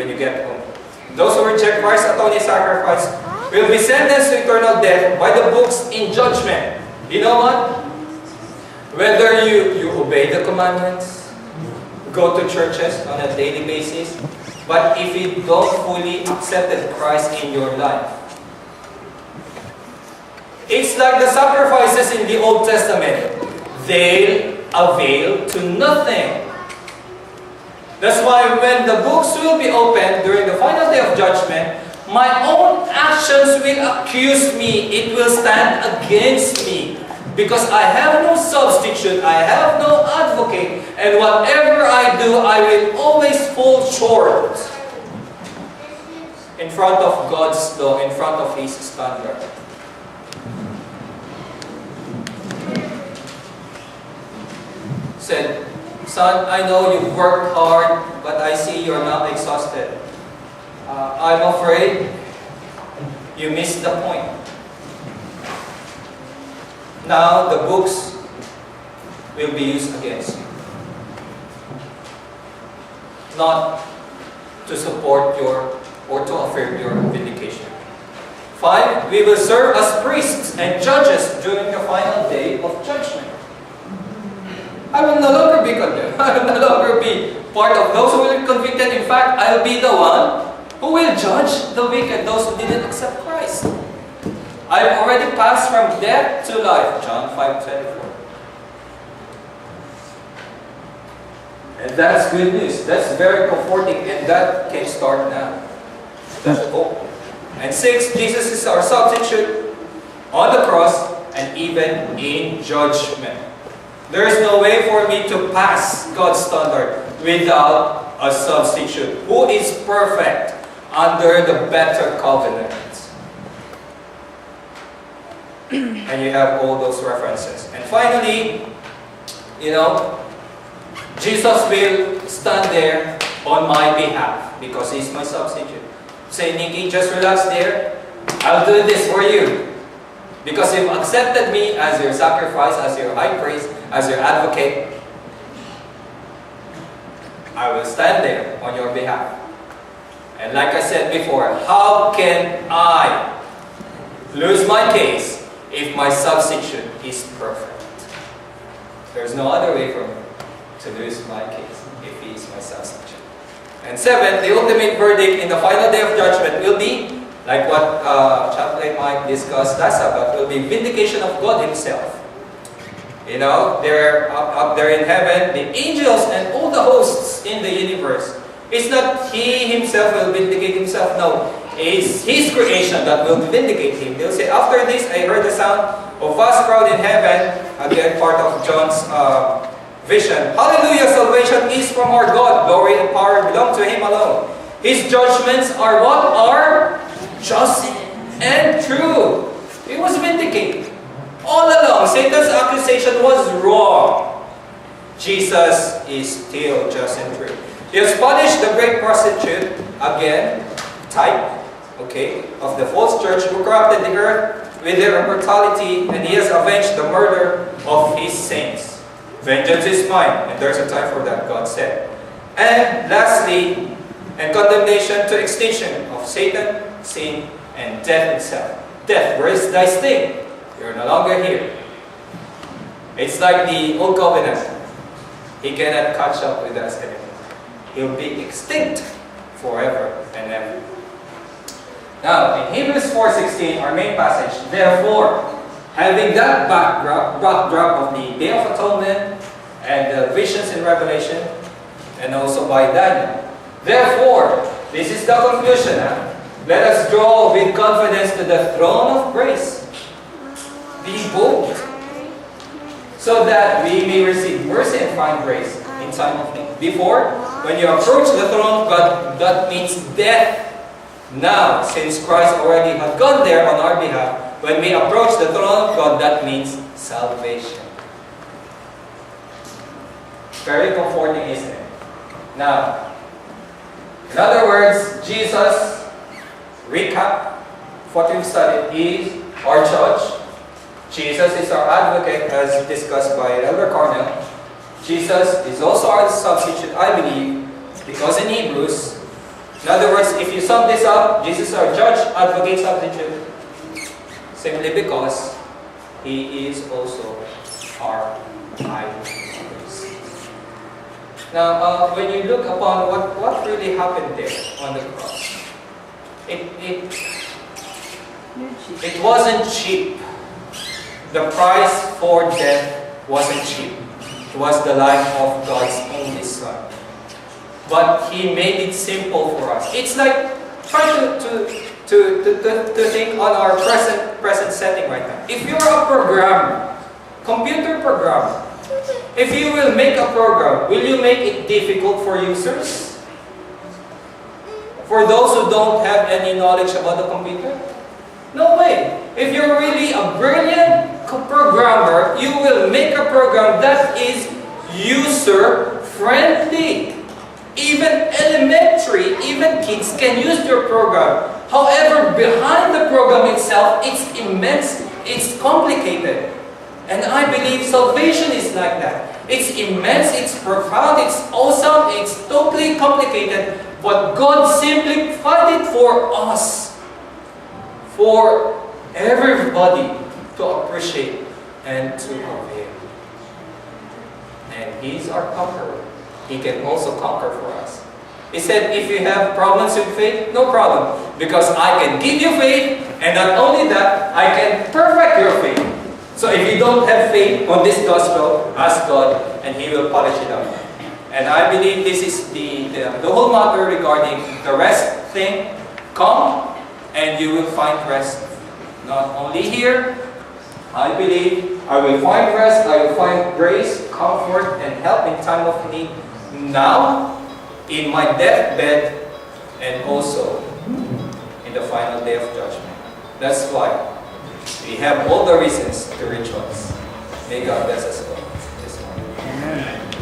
when you get home. Those who reject Christ's atoning sacrifice will be sentenced to eternal death by the books in judgment. You know what? Whether you obey the commandments, go to churches on a daily basis, but if you don't fully accept Christ in your life, it's like the sacrifices in the Old Testament. They avail to nothing. That's why when the books will be opened during the final day of judgment, my own actions will accuse me. It will stand against me. Because I have no substitute, I have no advocate, and whatever I do, I will always fall short in front of God's law, in front of His standard. Said, son, I know you've worked hard, but I see you're now exhausted. I'm afraid you missed the point. Now the books will be used against you. Not to support your or to affirm your vindication. 5. We will serve as priests and judges during the final day of judgment. I will no longer be condemned. I will no longer be part of those who will be convicted. In fact, I will be the one who will judge the wicked, those who didn't accept Christ. I've already passed from death to life. John 5:24. And that's good news. That's very comforting, and that can start now. That's hope. And 6, Jesus is our substitute on the cross and even in judgment. There is no way for me to pass God's standard without a substitute who is perfect under the better covenant. And you have all those references. And finally, Jesus will stand there on my behalf because He's my substitute. Say, Niki, just relax there. I'll do this for you. Because you've accepted me as your sacrifice, as your high priest, as your advocate. I will stand there on your behalf. And like I said before, how can I lose my case if my substitute is perfect? There's no other way for me to lose my case if He is my substitute. And 7, the ultimate verdict in the final day of judgment will be, like what Chaplain Mike discussed last Sabbath, will be vindication of God Himself. They're up there in heaven, the angels and all the hosts in the universe. It's not He Himself will vindicate Himself, no. It's His creation that will vindicate Him. They'll say, after this, I heard the sound of vast crowd in heaven, again part of John's vision. Hallelujah, salvation is from our God. Glory and power belong to Him alone. His judgments are what? Are just and true. He was vindicated. All along, Satan's accusation was wrong. Jesus is still just and true. He has punished the great prostitute, again, type, of the false church who corrupted the earth with their immortality, and He has avenged the murder of His saints. Vengeance is mine, and there's a time for that, God said. And lastly, and condemnation to extinction of Satan, sin, and death itself. Death, where is thy sting? You're no longer here. It's like the old covenant. He cannot catch up with us anymore. He'll be extinct forever and ever. Now, in Hebrews 4:16, our main passage, therefore, having that backdrop of the Day of Atonement and the visions in Revelation, and also by Daniel. Therefore, this is the conclusion. Let us draw with confidence to the throne of grace. Be bold, so that we may receive mercy and find grace in time of need. Before, when you approach the throne of God, that means death. Now, since Christ already had gone there on our behalf, when we approach the throne of God, that means salvation. Very comforting, isn't it? Now, in other words, Jesus, recap what we've studied, is our judge. Jesus is our advocate, as discussed by Elder Cornell. Jesus is also our substitute, I believe, because in Hebrews, In other words, if you sum this up, Jesus is our judge, advocate, substitute. Simply because He is also our high priest. Now, when you look upon what really happened there on the cross, it wasn't cheap. The price for death wasn't cheap. It was the life of God's only Son. But He made it simple for us. It's like trying to think on our present setting right now. If you're a programmer, computer programmer, if you will make a program, will you make it difficult for users? For those who don't have any knowledge about the computer? No way. If you're really a brilliant programmer, you will make a program that is user-friendly. Even elementary, even kids can use your program. However, behind the program itself, it's immense, it's complicated. And I believe salvation is like that. It's immense, it's profound, it's awesome, it's totally complicated. But God simplified it for us. For everybody to appreciate and to obey. And He's our conqueror. He can also conquer for us. He said, if you have problems with faith, no problem. Because I can give you faith, and not only that, I can perfect your faith. So if you don't have faith on this gospel, ask God, and He will polish it up. And I believe this is the whole matter regarding the rest thing. Come, and you will find rest. Not only here, I believe I will find rest, I will find grace, comfort, and help in time of need. Now, in my deathbed, and also in the final day of judgment. That's why we have all the reasons to rejoice. May God bless us all this morning. Amen.